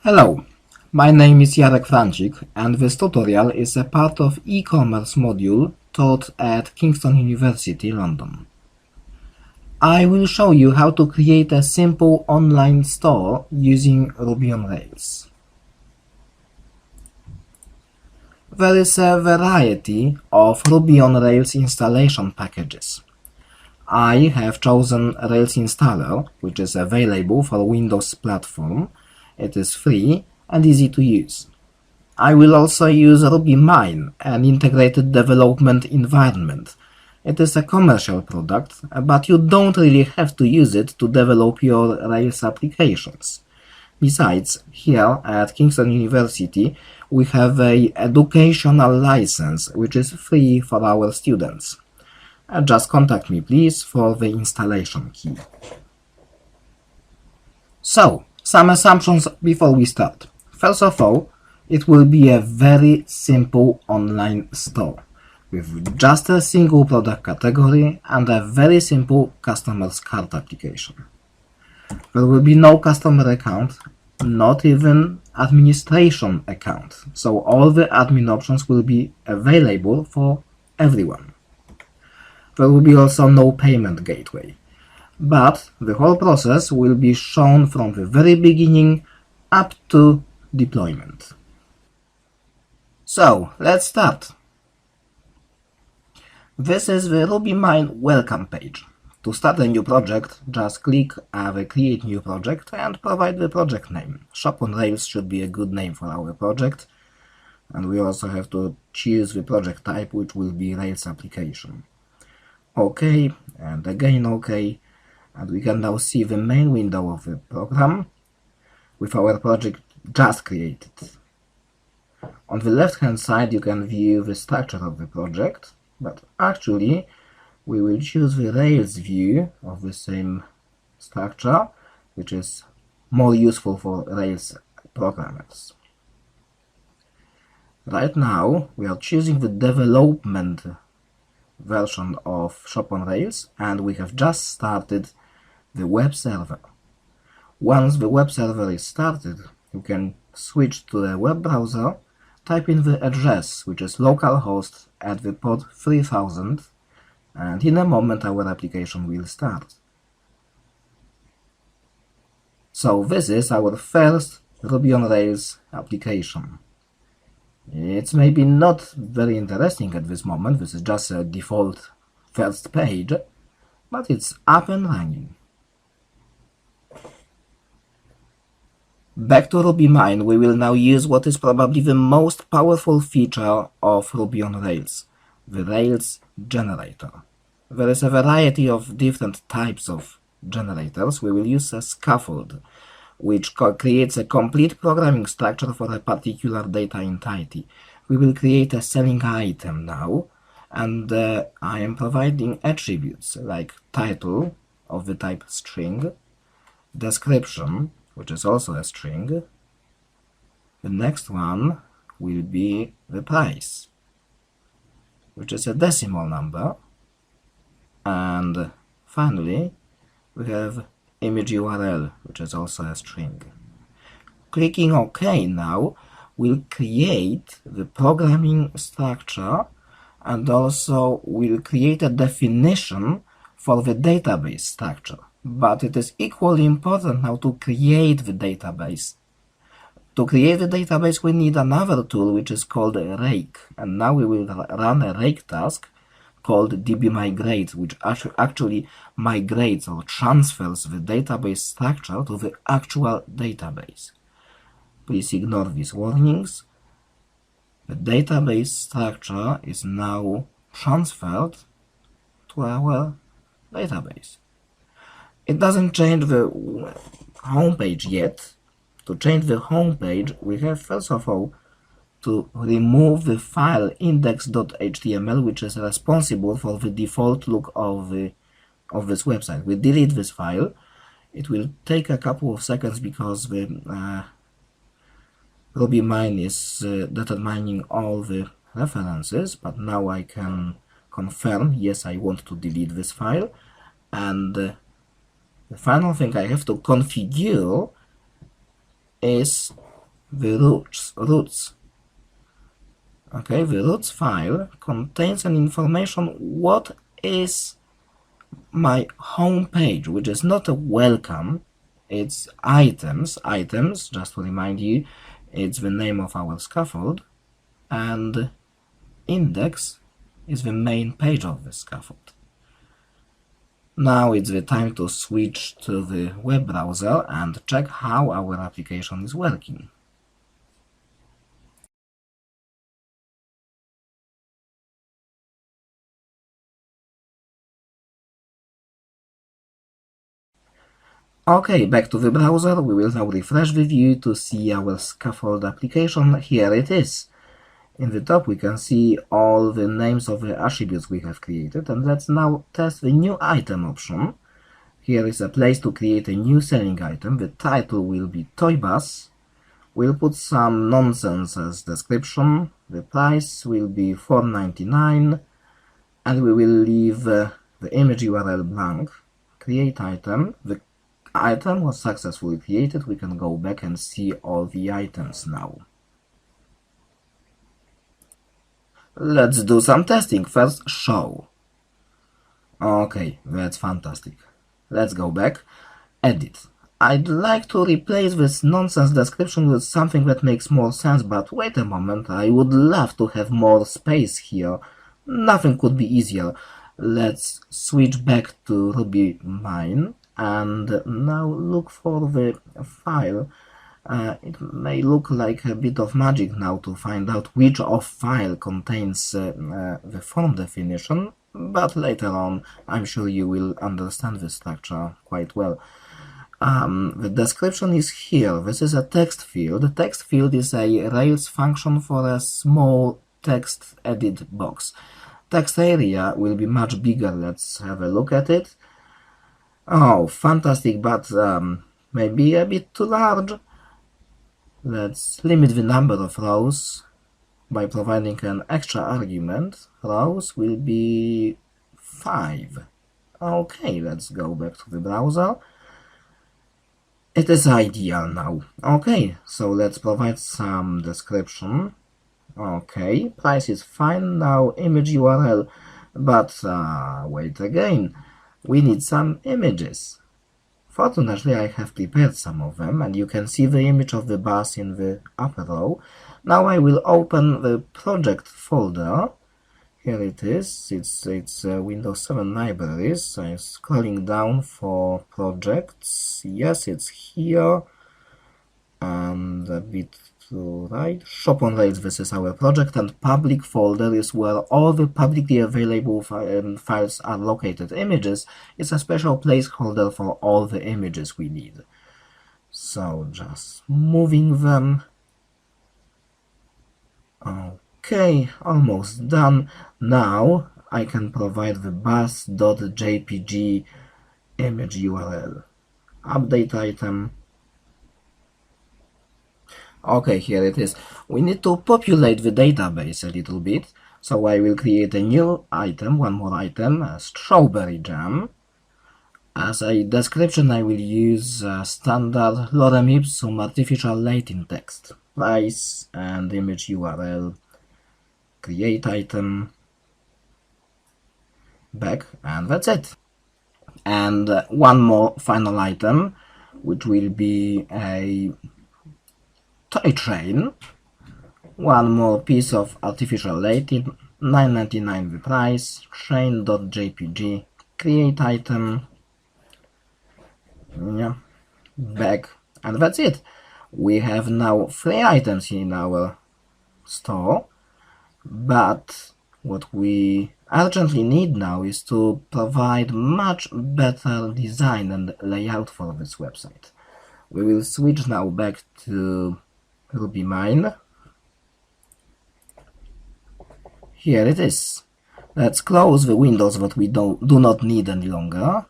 Hello, my name is Jarek Francik and this tutorial is a part of e-commerce module taught at Kingston University, London. I will show you how to create a simple online store using Ruby on Rails. There is a variety of Ruby on Rails installation packages. I have chosen Rails Installer, which is available for Windows platform. It is free and easy to use. I will also use RubyMine, an integrated development environment. It is a commercial product, but you don't really have to use it to develop your Rails applications. Besides, here at Kingston University, we have an educational license, which is free for our students. Just contact me, please, for the installation key. So, some assumptions before we start. First of all, it will be a very simple online store with just a single product category and a very simple customer's cart application. There will be no customer account, not even administration account, so all the admin options will be available for everyone. There will be also no payment gateway, but the whole process will be shown from the very beginning up to deployment. So, let's start. This is the RubyMine welcome page. To start a new project, just click the Create New Project and provide the project name. Shop on Rails should be a good name for our project, and we also have to choose the project type, which will be Rails application. OK, and again OK, and we can now see the main window of the program with our project just created. On the left hand side you can view the structure of the project, but actually we will choose the Rails view of the same structure, which is more useful for Rails programmers. Right now we are choosing the development version of Shop on Rails, and we have just started the web server. Once the web server is started, you can switch to the web browser, type in the address, which is localhost at the port 3000, and in a moment our application will start. So this is our first Ruby on Rails application. It's maybe not very interesting at this moment, this is just a default first page, but it's up and running. Back to RubyMine, we will now use what is probably the most powerful feature of Ruby on Rails, the Rails generator. There is a variety of different types of generators. We will use a scaffold, which creates a complete programming structure for a particular data entity. We will create a selling item now, and I am providing attributes like title of the type string, description, which is also a string. The next one will be the price, which is a decimal number, and finally we have image URL, which is also a string. Clicking OK now will create the programming structure and also will create a definition for the database structure. But it is equally important now to create the database. To create the database we need another tool which is called a rake, and now we will run a rake task called dbmigrate, which actually migrates or transfers the database structure to the actual database. Please ignore these warnings. The database structure is now transferred to our database. It doesn't change the home page yet. To change the home page, we have first of all to remove the file index.html, which is responsible for the default look of this website. We delete this file. It will take a couple of seconds because the RubyMine is determining all the references, but now I can confirm, yes, I want to delete this file, and the final thing I have to configure is the roots. Okay, the roots file contains an information what is my home page, which is not a welcome, it's items, just to remind you, it's the name of our scaffold, and index is the main page of the scaffold. Now it's the time to switch to the web browser and check how our application is working. Okay, back to the browser. We will now refresh the view to see our scaffold application. Here it is. In the top we can see all the names of the attributes we have created, and let's now test the new item option. Here is a place to create a new selling item. The title will be Toy Bus. We'll put some nonsense as description. The price will be $4.99, and we will leave the image URL blank. Create item. The item was successfully created. We can go back and see all the items now. Let's do some testing. First, show. Okay, that's fantastic. Let's go back. Edit. I'd like to replace this nonsense description with something that makes more sense, but wait a moment, I would love to have more space here. Nothing could be easier. Let's switch back to RubyMine and now look for the file. It may look like a bit of magic now to find out which of file contains the form definition, but later on I'm sure you will understand the structure quite well. The description is here. This is a text field. The text field is a Rails function for a small text edit box. Text area will be much bigger. Let's have a look at it. Oh, fantastic, but maybe a bit too large. Let's limit the number of rows by providing an extra argument. Rows will be 5. Okay, let's go back to the browser. It is ideal now. Okay, so let's provide some description. Okay, price is fine. Now image URL, but wait again. We need some images. Fortunately, I have prepared some of them, and you can see the image of the bus in the upper row. Now I will open the project folder. Here it is. It's Windows 7 libraries. I'm scrolling down for projects. Yes, it's here. And a bit to right. Shop on Rails, this is our project, and public folder is where all the publicly available files are located. Images is a special placeholder for all the images we need. So just moving them. Okay, almost done. Now I can provide the bus.jpg image URL. Update item. Okay, here it is. We need to populate the database a little bit. So I will create a new item, one more item, a strawberry jam. As a description, I will use standard lorem ipsum artificial Latin text. Price and image URL. Create item, back, and that's it. And one more final item, which will be a toy train. One more piece of artificial Latin, $9.99 the price, train.jpg, create item, yeah, back, and that's it. We have now 3 items in our store. But what we urgently need now is to provide much better design and layout for this website. We will switch now back to RubyMine. Here it is. Let's close the windows that we do not need any longer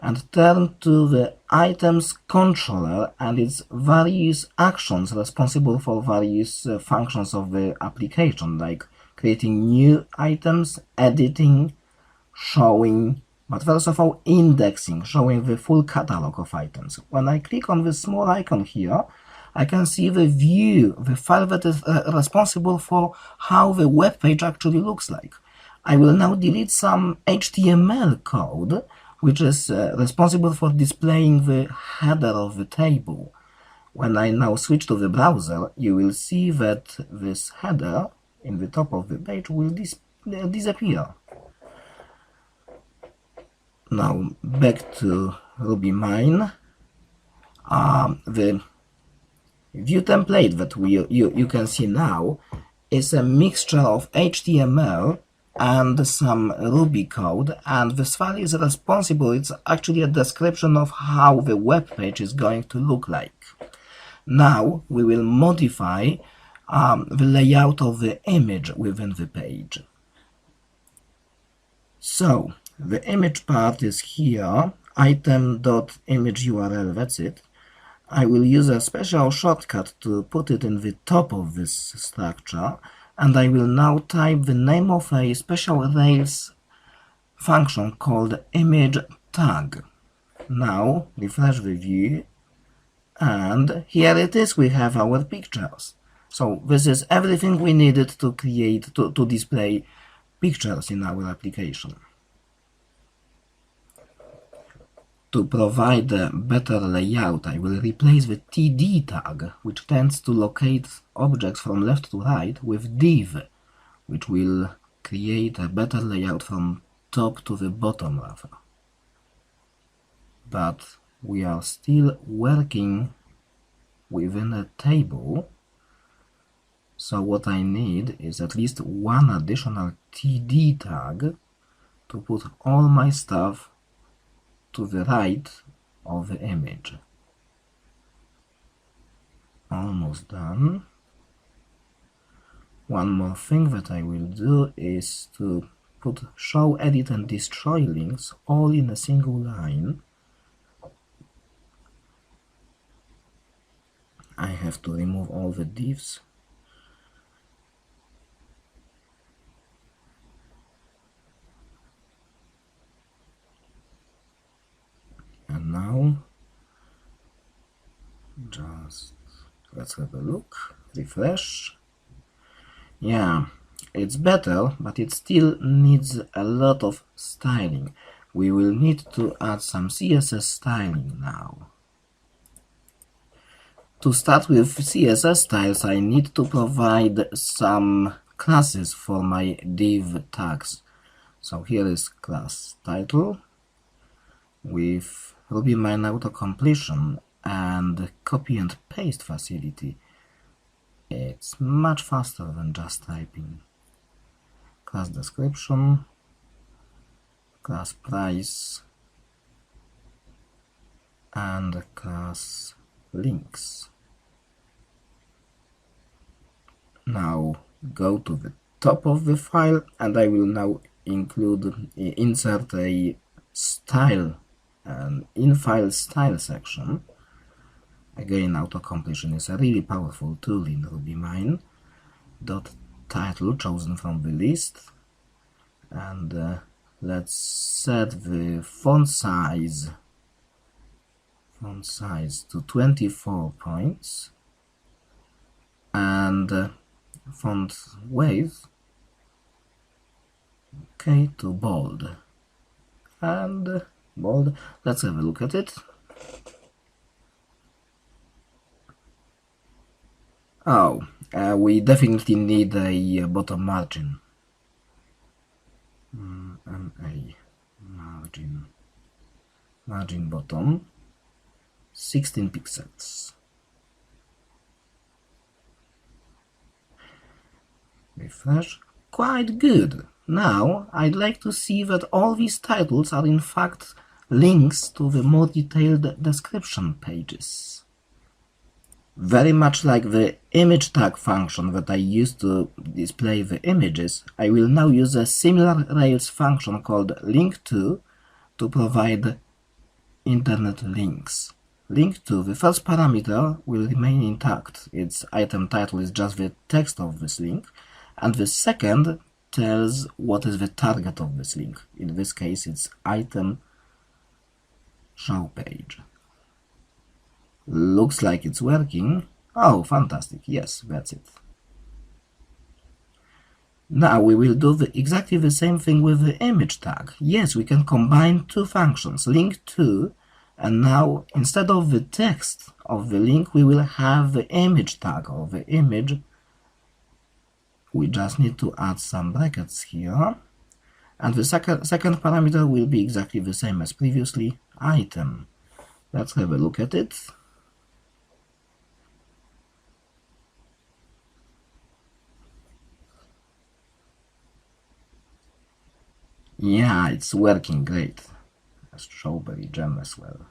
and turn to the items controller and its various actions responsible for various functions of the application, like creating new items, editing, showing, but first of all indexing, showing the full catalog of items. When I click on the small icon here, I can see the view, the file that is responsible for how the web page actually looks like. I will now delete some HTML code, which is responsible for displaying the header of the table. When I now switch to the browser, you will see that this header in the top of the page will disappear. Now back to RubyMine. The view template that you can see now is a mixture of HTML and some Ruby code, and this file is responsible. It's actually a description of how the web page is going to look like. Now we will modify the layout of the image within the page. So the image part is here, item.image URL, that's it. I will use a special shortcut to put it in the top of this structure, and I will now type the name of a special Rails function called image tag. Now refresh the view, and here it is, we have our pictures. So this is everything we needed to create, to display pictures in our application. To provide a better layout, I will replace the TD tag, which tends to locate objects from left to right, with div, which will create a better layout from top to the bottom rather. But we are still working within a table, so what I need is at least one additional TD tag to put all my stuff to the right of the image. Almost done. One more thing that I will do is to put show, edit and destroy links all in a single line. I have to remove all the divs. And now, just let's have a look, refresh. Yeah, it's better, but it still needs a lot of styling. We will need to add some CSS styling now. To start with CSS styles, I need to provide some classes for my div tags. So here is class title with RubyMine auto-completion and copy and paste facility. It's much faster than just typing. Class description, class price, and class links. Now go to the top of the file, and I will now insert a style, an in-file style section. Again, auto-completion is a really powerful tool in RubyMine. .title chosen from the list, and let's set the font size to 24 points, and font weight, okay, to bold. And bold, let's have a look at it. Oh, we definitely need a bottom margin. Margin bottom, 16 pixels. Refresh. Quite good. Now I'd like to see that all these titles are in fact links to the more detailed description pages. Very much like the image tag function that I used to display the images, I will now use a similar Rails function called link2 to provide internet links. Link2, the first parameter, will remain intact. Its item title is just the text of this link, and the second tells what is the target of this link. In this case, it's item show page. Looks like it's working. Oh, fantastic. Yes, that's it. Now we will do exactly the same thing with the image tag. Yes, we can combine two functions, link to, and now instead of the text of the link, we will have the image tag or the image. We just need to add some brackets here. And the second parameter will be exactly the same as previously, item. Let's have a look at it. Yeah, it's working great. Strawberry jam as well.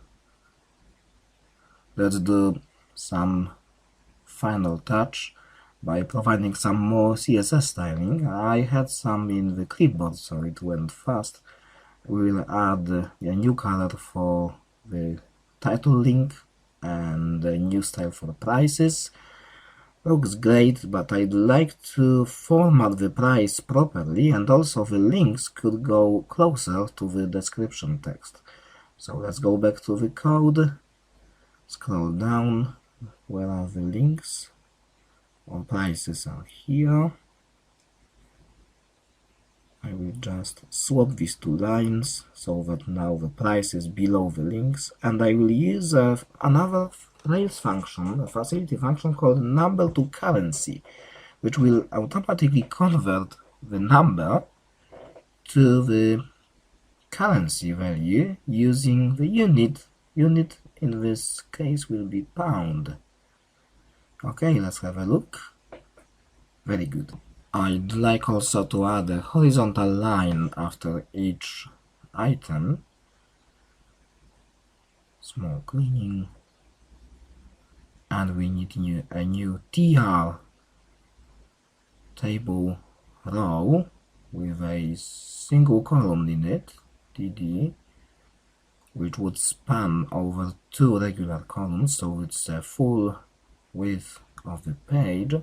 Let's do some final touch by providing some more CSS styling. I had some in the clipboard, so it went fast. We will add a new color for the title link and a new style for the prices. Looks great, but I'd like to format the price properly, and also the links could go closer to the description text. So let's go back to the code, scroll down, where are the links? All prices are here. I will just swap these two lines so that now the price is below the links, and I will use another Rails function, a facility function called number to currency, which will automatically convert the number to the currency value using the unit. Unit in this case will be pound. Okay, let's have a look. Very good. I'd like also to add a horizontal line after each item. Small cleaning. And we need a new TR table row with a single column in it, TD, which would span over two regular columns, so it's a full width of the page.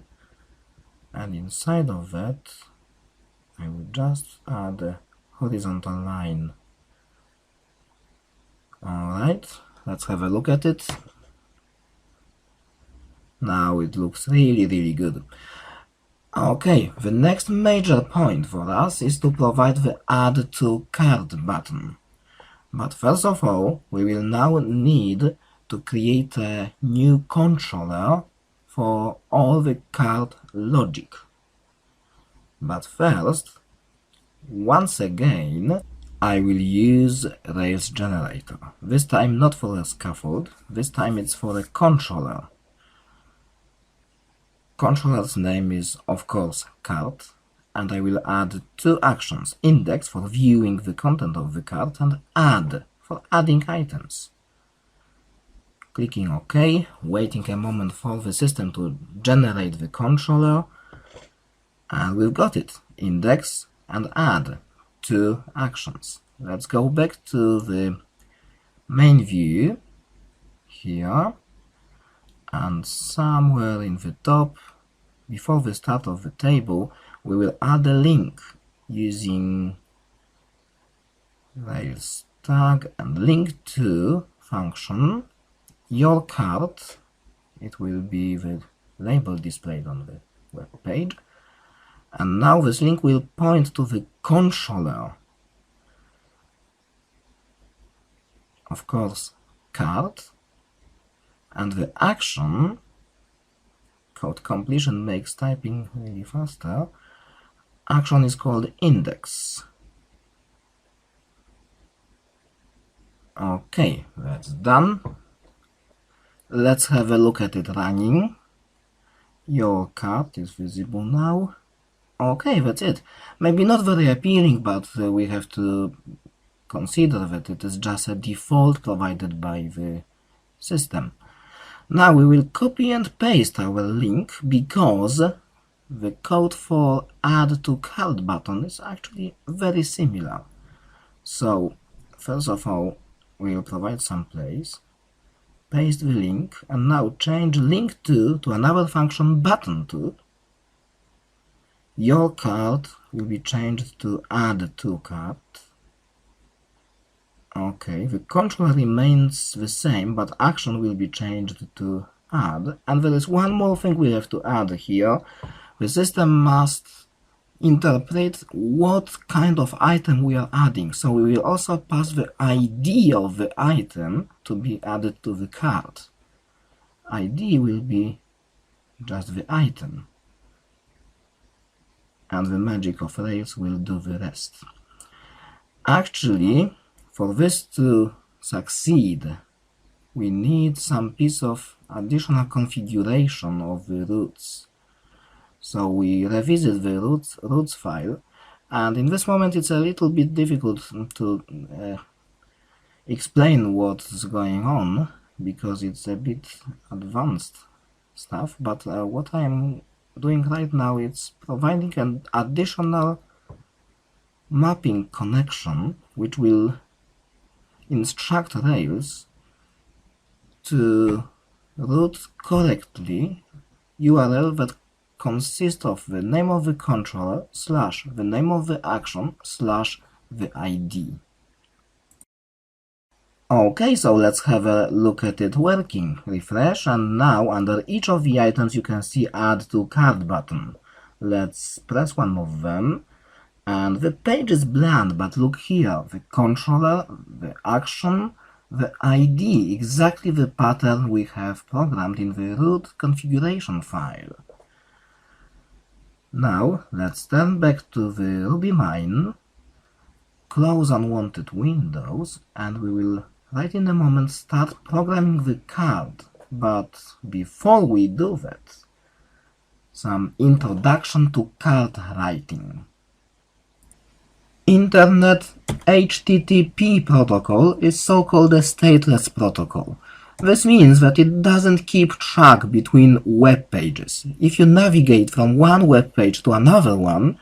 And inside of that, I will just add a horizontal line. Alright, let's have a look at it. Now it looks really good. Okay, the next major point for us is to provide the Add to Cart button. But first of all, we will now need to create a new controller for all the cart logic. But first, once again, I will use Rails generator. This time not for a scaffold, this time it's for a controller. Controller's name is, of course, cart, and I will add two actions, index for viewing the content of the cart and add for adding items. Clicking OK, waiting a moment for the system to generate the controller, and we've got it, index and add, two actions. Let's go back to the main view here, and somewhere in the top, before the start of the table, we will add a link using Rails tag and link to function your cart. It will be the label displayed on the web page, and now this link will point to the controller, of course cart, and the action, code completion makes typing really faster, action is called index. Okay, that's done. Let's have a look at it running. Your cart is visible now. Okay, that's it. Maybe not very appealing, but we have to consider that it is just a default provided by the system. Now we will copy and paste our link because the code for add to cart button is actually very similar. So first of all, we will provide some place, paste the link, and now change link to another function button to. Your cart will be changed to add to cart. Okay, the controller remains the same, but action will be changed to add, and there is one more thing we have to add here. The system must interpret what kind of item we are adding. So we will also pass the ID of the item to be added to the cart. ID will be just the item, and the magic of Rails will do the rest. Actually, for this to succeed, we need some piece of additional configuration of the roots. So we revisit the roots file, and in this moment it's a little bit difficult to explain what's going on, because it's a bit advanced stuff, but what I'm doing right now is providing an additional mapping connection which will instruct Rails to route correctly URL that consists of the name of the controller slash the name of the action slash the ID. Okay, so let's have a look at it working. Refresh, and now under each of the items you can see Add to Cart button. Let's press one of them, and the page is bland, but look here, the controller, the action, the ID, exactly the pattern we have programmed in the root configuration file. Now let's turn back to the RubyMine, close unwanted windows, and we will right in a moment start programming the card. But before we do that, some introduction to card writing. Internet HTTP protocol is so-called a stateless protocol. This means that it doesn't keep track between web pages. If you navigate from one web page to another one,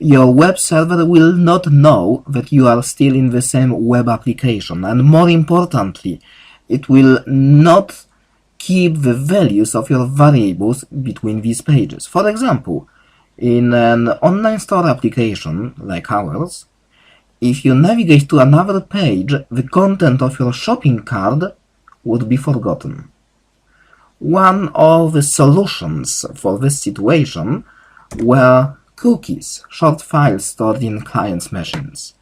your web server will not know that you are still in the same web application, and more importantly, it will not keep the values of your variables between these pages. For example, in an online store application like ours, if you navigate to another page, the content of your shopping cart would be forgotten. One of the solutions for this situation were cookies, short files stored in clients' machines.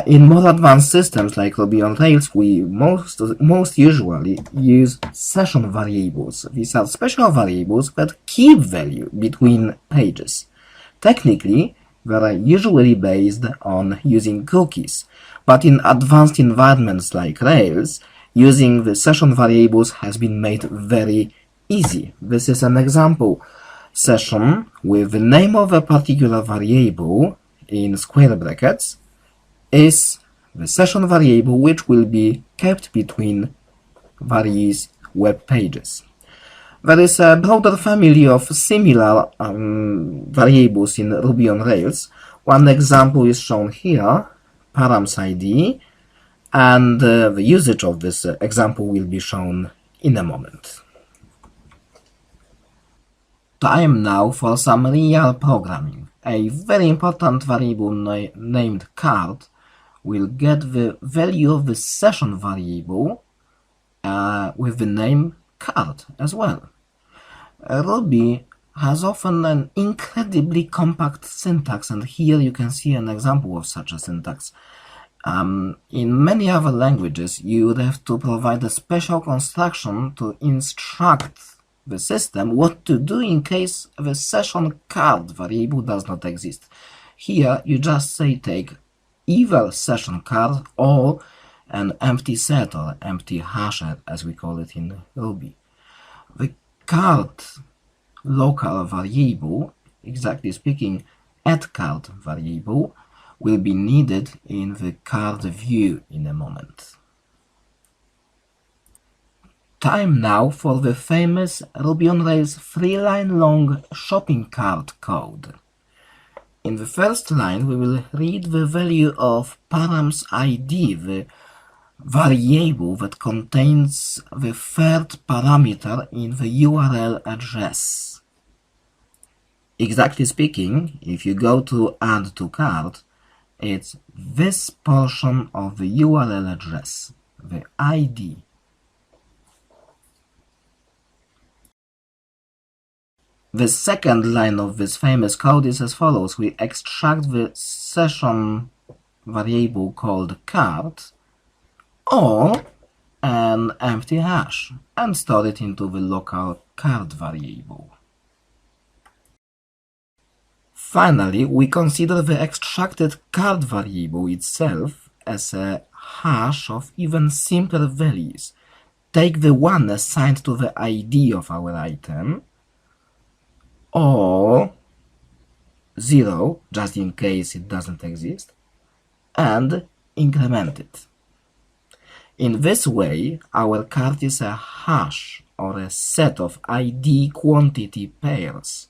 In more advanced systems like Ruby on Rails, we most usually use session variables. These are special variables that keep value between pages. Technically, they are usually based on using cookies, but in advanced environments like Rails, using the session variables has been made very easy. This is an example. Session with the name of a particular variable in square brackets is the session variable which will be kept between various web pages. There is a broader family of similar variables in Ruby on Rails. One example is shown here, params ID, and the usage of this example will be shown in a moment. Time now for some real programming. A very important variable named card will get the value of the session variable with the name card as well. Ruby has often an incredibly compact syntax, and here you can see an example of such a syntax. In many other languages, you would have to provide a special construction to instruct the system what to do in case the session card variable does not exist. Here you just say take either session card or an empty set, or empty hasher as we call it in Ruby. The card local variable, exactly speaking addCard variable, will be needed in the card view in a moment. Time now for the famous Ruby on Rails 3-line long shopping cart code. In the first line we will read the value of params ID, the variable that contains the third parameter in the URL address. Exactly speaking, if you go to Add to Cart, it's this portion of the URL address, the ID. The second line of this famous code is as follows. We extract the session variable called cart or an empty hash and store it into the local cart variable. Finally, we consider the extracted cart variable itself as a hash of even simpler values. Take the one assigned to the ID of our item, or 0, just in case it doesn't exist, and increment it. In this way, our cart is a hash or a set of ID quantity pairs.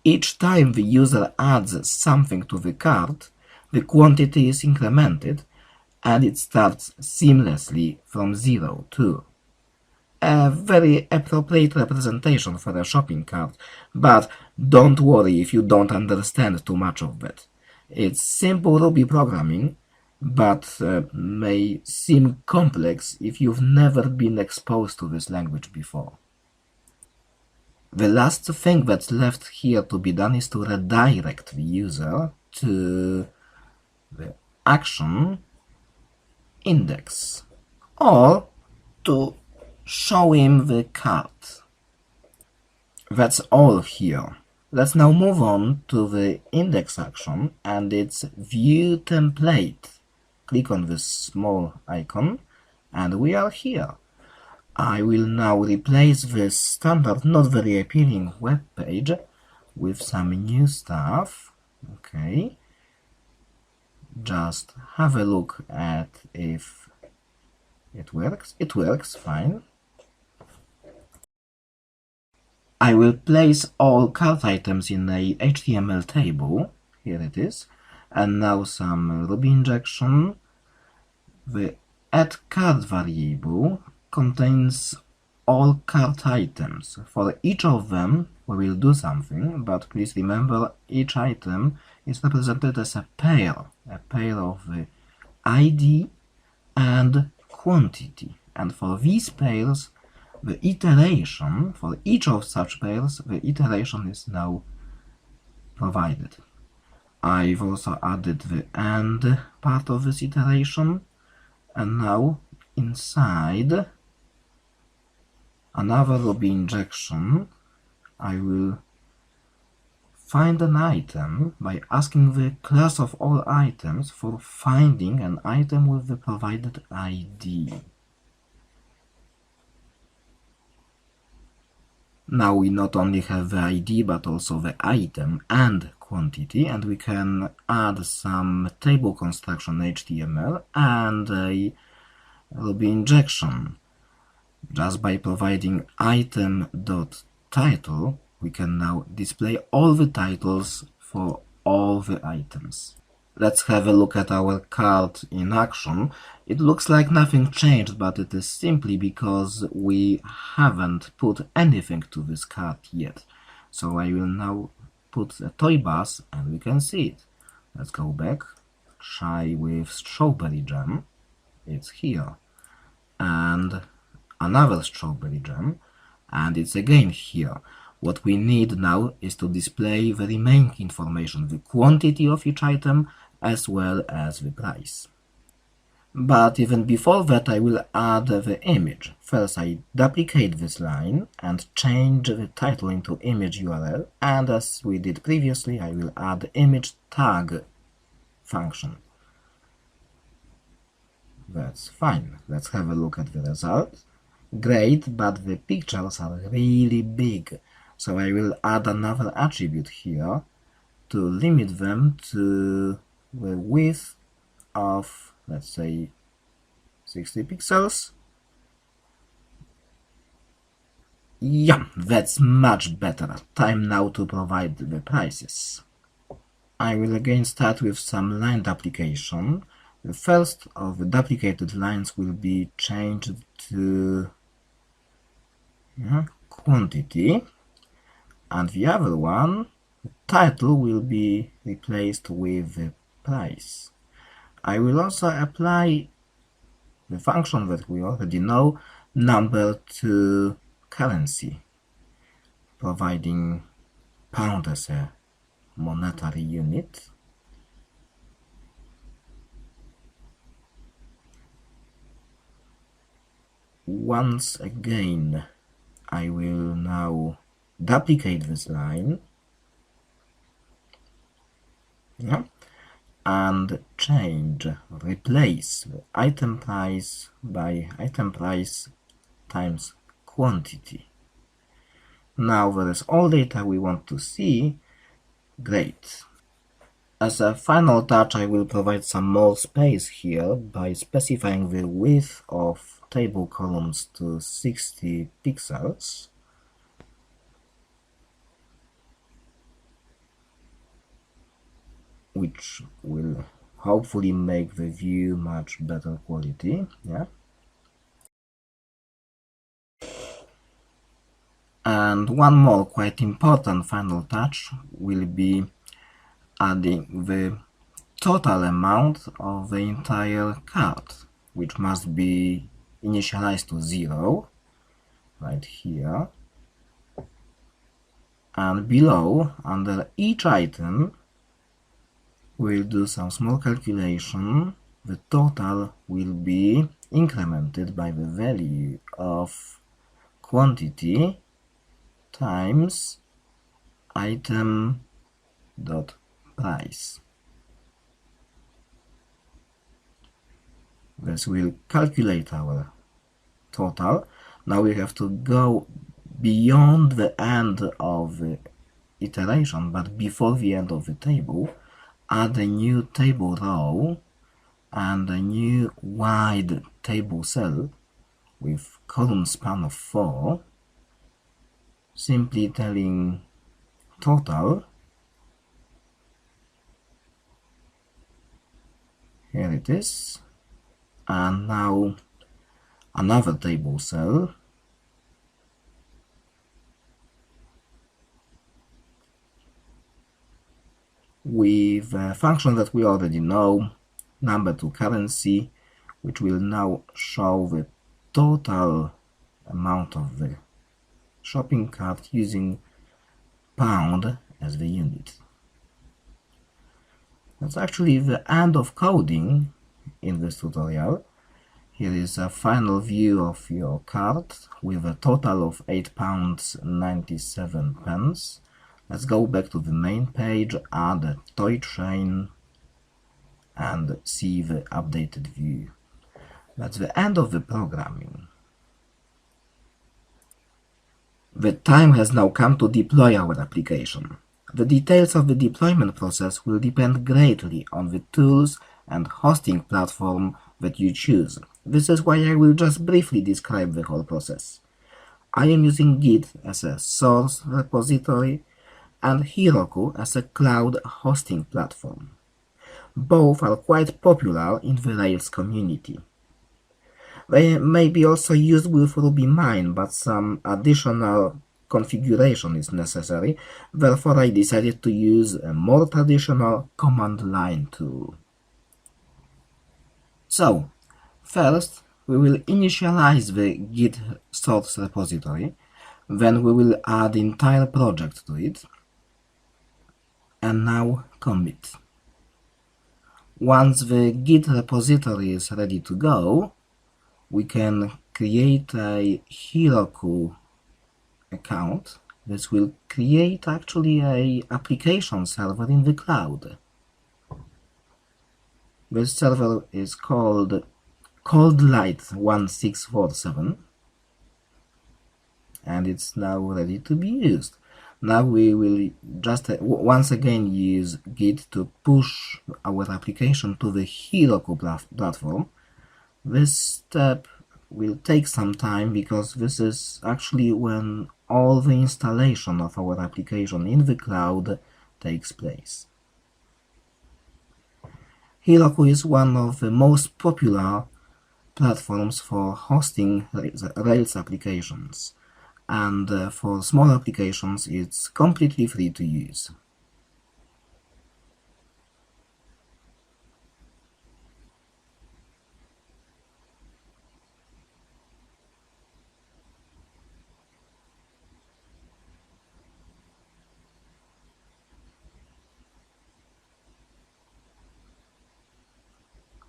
Each time the user adds something to the cart, the quantity is incremented and it starts seamlessly from 0 too. A very appropriate representation for a shopping cart, but don't worry if you don't understand too much of that. It's simple Ruby programming, but may seem complex if you've never been exposed to this language before. The last thing that's left here to be done is to redirect the user to the action index, or to show him the cart. That's all here. Let's now move on to the index action and its view template. Click on this small icon and we are here. I will now replace this standard, not very appealing web page with some new stuff. Okay. Just have a look at if it works. It works fine. I will place all cart items in a HTML table. Here it is. And now some Ruby injection. The add cart variable contains all cart items. For each of them we will do something, but please remember each item is represented as a pair of the ID and quantity. And for these pairs, the iteration, for each of such pairs, the iteration is now provided. I've also added the AND part of this iteration, and now inside another Ruby injection, I will find an item by asking the class of all items for finding an item with the provided ID. Now we not only have the ID but also the item and quantity, and we can add some table construction HTML and a Ruby injection. Just by providing item.title, we can now display all the titles for all the items. Let's have a look at our cart in action. It looks like nothing changed, but it is simply because we haven't put anything to this cart yet. So I will now put a toy bus and we can see it. Let's go back. Try with strawberry jam. It's here. And another strawberry jam, and it's again here. What we need now is to display the remaining information, the quantity of each item as well as the price. But even before that I will add the image. First I duplicate this line and change the title into image URL, and as we did previously I will add the image tag function. That's fine. Let's have a look at the result. Great, but the pictures are really big, so I will add another attribute here to limit them to the width of, let's say, 60 pixels. Yeah, that's much better. Time now to provide the prices. I will again start with some line duplication. The first of the duplicated lines will be changed to quantity, and the other one, the title, will be replaced with the price. I will also apply the function that we already know, number to currency, providing pound as a monetary unit. Once again, I will now duplicate this line, yeah, and replace the item price by item price times quantity. Now there is all data we want to see. Great. As a final touch, I will provide some more space here by specifying the width of table columns to 60 pixels. Which will hopefully make the view much better quality, yeah. And one more quite important final touch will be adding the total amount of the entire cart, which must be initialized to 0 right here. And below, under each item, we'll do some small calculation. The total will be incremented by the value of quantity times item dot price. This will calculate our total. Now we have to go beyond the end of the iteration, but before the end of the table, add a new table row and a new wide table cell with column span of 4, simply telling total. Here it is. And now another table cell with a function that we already know, number to currency, which will now show the total amount of the shopping cart using pound as the unit. That's actually the end of coding in this tutorial. Here is a final view of your cart with a total of £8.97. Let's go back to the main page, add a toy train, and see the updated view. That's the end of the programming. The time has now come to deploy our application. The details of the deployment process will depend greatly on the tools and hosting platform that you choose. This is why I will just briefly describe the whole process. I am using Git as a source repository and Heroku as a cloud hosting platform. Both are quite popular in the Rails community. They may be also used with RubyMine, but some additional configuration is necessary, therefore I decided to use a more traditional command line tool. So, first we will initialize the Git source repository, then we will add the entire project to it, and now commit. Once the Git repository is ready to go, we can create a Heroku account. This will create actually a application server in the cloud. This server is called ColdLight1647 and it's now ready to be used. Now we will just once again use Git to push our application to the Heroku platform. This step will take some time because this is actually when all the installation of our application in the cloud takes place. Heroku is one of the most popular platforms for hosting Rails applications, and for small applications it's completely free to use.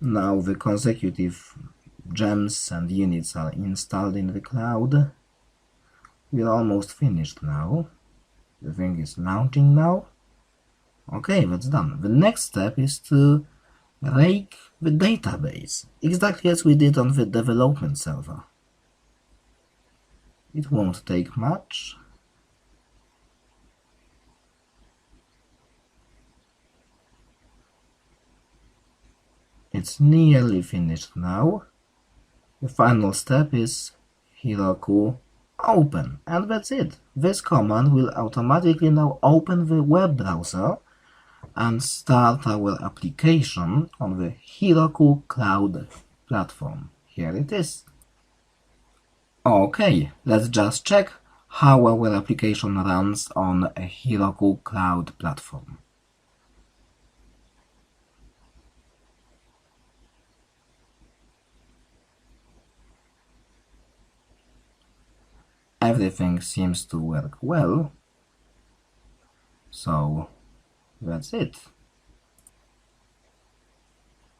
Now the consecutive gems and units are installed in the cloud. We're almost finished now. The thing is launching now. Okay, that's done. The next step is to rake the database, exactly as we did on the development server. It won't take much. It's nearly finished now. The final step is Heroku open, and that's it. This command will automatically now open the web browser and start our application on the Heroku Cloud platform. Here it is. Okay, let's just check how our application runs on a Heroku Cloud platform. Everything seems to work well, so that's it.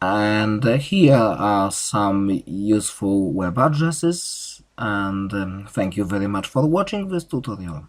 And here are some useful web addresses, and thank you very much for watching this tutorial.